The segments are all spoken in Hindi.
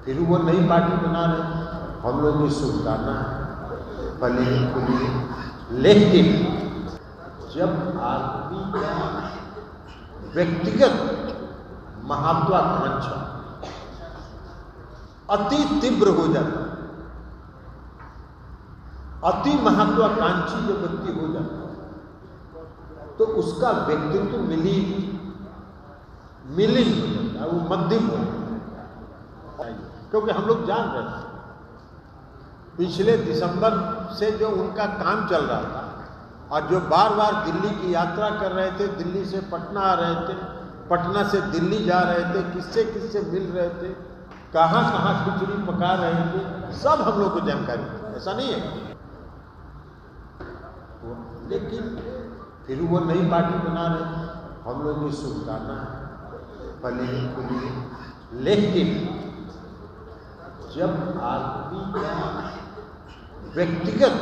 फिर वो नई पार्टी बना रहे, हम लोग की शुभकामना है फली फूली। लेकिन जब आदमी का व्यक्तिगत महत्वाकांक्षा अति तीव्र हो जाता है, अति महत्वाकांक्षी जो व्यक्ति हो जाता है, तो उसका व्यक्तित्व मिलिन हो जाता है, वो मध्यम हो जाता है। क्योंकि हम लोग जान रहे थे पिछले दिसंबर से जो उनका काम चल रहा था और जो बार बार दिल्ली की यात्रा कर रहे थे, दिल्ली से पटना आ रहे थे, पटना से दिल्ली जा रहे थे, किससे किससे मिल रहे थे, कहाँ कहाँ खिचड़ी पका रहे थे, सब हम लोग को जानकारी थी, ऐसा नहीं है। लेकिन फिर वो नई पार्टी बना रहे, हम लोग की शुभकामना है फली फूली। लेकिन जब आदमी का व्यक्तिगत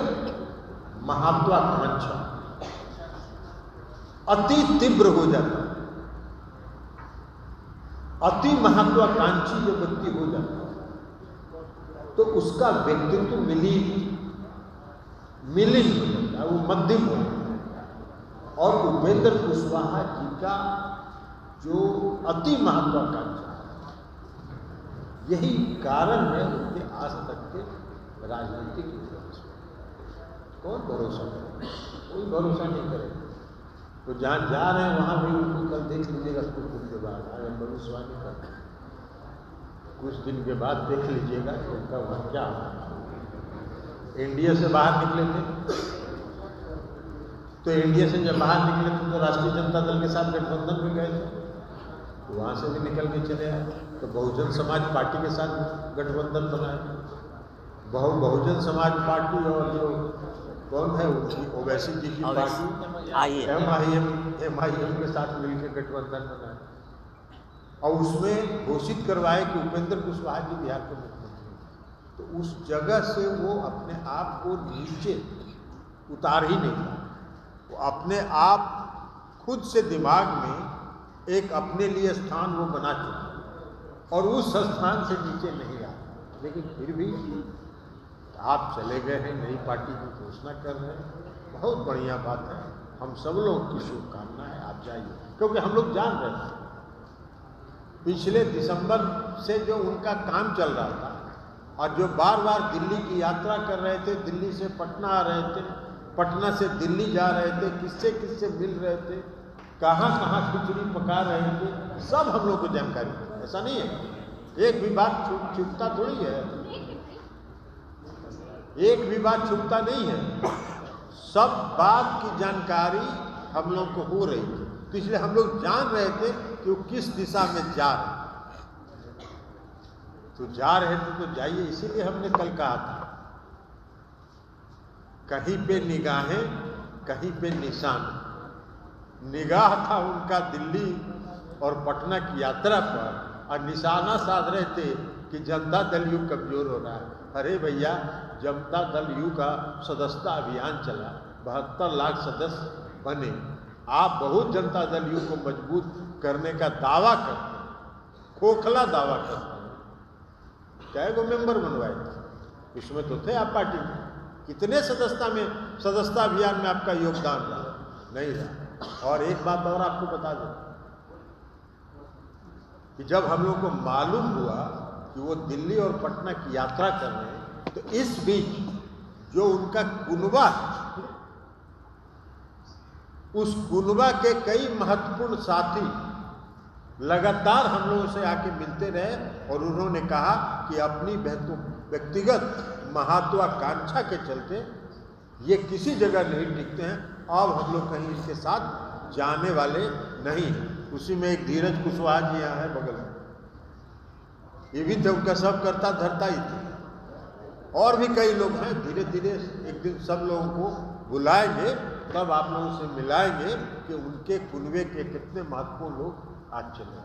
महत्वाकांक्षा अति तीव्र हो जाता है, अति महत्वाकांक्षी जो व्यक्ति हो जाता है, तो उसका व्यक्तित्व मिलिन हो जाता है, वो मध्यम हो जाता है। और उपेंद्र कुशवाहा जी का जो अति महत्वाकांक्षा, यही कारण है उनके आज तक के राजनीतिक इतिहास में। कौन भरोसा करे? कोई भरोसा नहीं करेगा। तो जहाँ जा रहे हैं वहाँ भी उनको कल देख लीजिएगा, कुछ दिन के बाद आगे भविष्यवाणी करना, कुछ दिन के बाद देख लीजिएगा कि उनका वहाँ क्या होगा। इंडिया से बाहर निकले थे, तो इंडिया से जब बाहर निकले थे तो राष्ट्रीय जनता दल के साथ गठबंधन में गए थे, तो वहाँ से भी निकल के चले आए, तो बहुजन समाज पार्टी के साथ गठबंधन बनाए। बहुजन समाज पार्टी और जो कौन है उसकी ओवैसी जी की पार्टी MIM के साथ मिलकर गठबंधन बनाए, और उसमें घोषित करवाए कि उपेंद्र कुशवाहा जी बिहार के मुख्यमंत्री। तो उस जगह से वो अपने आप को नीचे उतार ही नहीं पाए, वो अपने आप खुद से दिमाग में एक अपने लिए स्थान वो बना चुके और उस स्थान से नीचे नहीं आए। लेकिन फिर भी आप चले गए हैं, नई पार्टी की घोषणा कर रहे हैं, बहुत बढ़िया बात है, हम सब लोग की शुभकामना है, आप जाइए। क्योंकि हम लोग जान रहे थे पिछले दिसंबर से जो उनका काम चल रहा था और जो बार बार दिल्ली की यात्रा कर रहे थे, दिल्ली से पटना आ रहे थे, पटना से दिल्ली जा रहे थे, किससे किससे मिल रहे थे, कहाँ कहाँ खिचड़ी पका रहे थे, सब हम लोग को जानकारी थी, ऐसा नहीं है। एक भी बात छुपता थोड़ी है, एक भी बात छुपता नहीं है, सब बात की जानकारी हम लोग को हो रही थी। तो इसलिए हम लोग जान रहे थे कि वो किस दिशा में जा रहे, तो जा रहे थे तो जाइए। इसीलिए हमने कल कहा था, कहीं पे निगाहें कहीं पे निशान। निगाह था उनका दिल्ली और पटना की यात्रा पर, और निशाना साध रहे थे कि जनता दल यू कमजोर हो रहा है। अरे भैया, जनता दल यू का सदस्यता अभियान चला, 72 लाख सदस्य बने, आप बहुत जनता दल यू को मजबूत करने का दावा करते हैं, खोखला दावा करते हैं। क्या को मेंबर बनवाए थे, उसमें तो थे आप पार्टी में, कितने सदस्यता अभियान में आपका योगदान रहा? नहीं रहा। और एक बात और आपको बता दें कि जब हम लोग को मालूम हुआ कि वो दिल्ली और पटना की यात्रा कर रहे हैं, तो इस बीच जो उनका कुनबा, उस कुनबा के कई महत्वपूर्ण साथी लगातार हम लोगों से आके मिलते रहे और उन्होंने कहा कि अपनी व्यक्तिगत महत्वाकांक्षा के चलते ये किसी जगह नहीं टिकते हैं, अब हम लोग कहीं इसके साथ जाने वाले नहीं। उसी में एक धीरज कुशवाहा जी यहाँ है बगल में, ये भी तो उनका सब करता धरता ही थे, और भी कई लोग हैं। धीरे धीरे एक दिन सब लोगों को बुलाएंगे, तब आप लोगों से मिलाएंगे कि उनके कुनबे के कितने महत्वपूर्ण लोग आज चले।